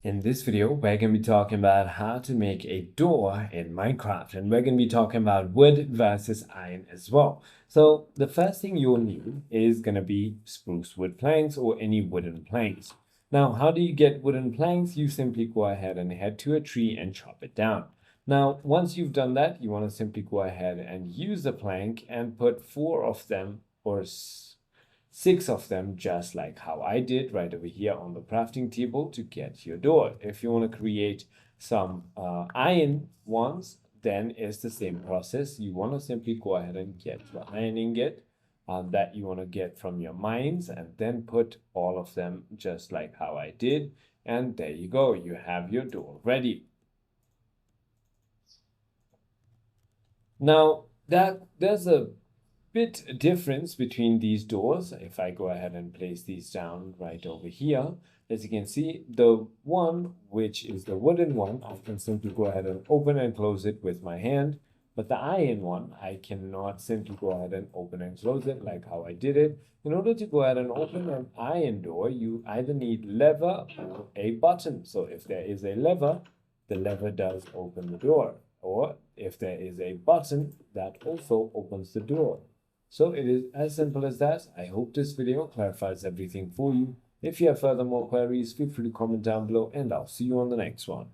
In this video, we're going to be talking about how to make a door in Minecraft, and we're going to be talking about wood versus iron as well. So the first thing you'll need is going to be spruce wood planks or any wooden planks. Now, how do you get wooden planks? You simply go ahead and head to a tree and chop it down. Now, once you've done that, you want to simply go ahead and use the plank and put 4 of them or 6 of them, just like how I did right over here on the crafting table to get your door. If you want to create some iron ones, then it's the same process. You want to simply go ahead and get the iron ingot that you want to get from your mines, and then put all of them just like how I did. And there you go, you have your door ready. Now, there's a bit difference between these doors. If I go ahead and place these down right over here, as you can see, the one which is the wooden one, I can simply go ahead and open and close it with my hand. But the iron one, I cannot simply go ahead and open and close it like how I did it. In order to go ahead and open an iron door, you either need lever or a button. So if there is a lever, the lever does open the door. Or if there is a button, that also opens the door. So it is as simple as that. I hope this video clarifies everything for you. If you have further more queries, feel free to comment down below, and I'll see you on the next one.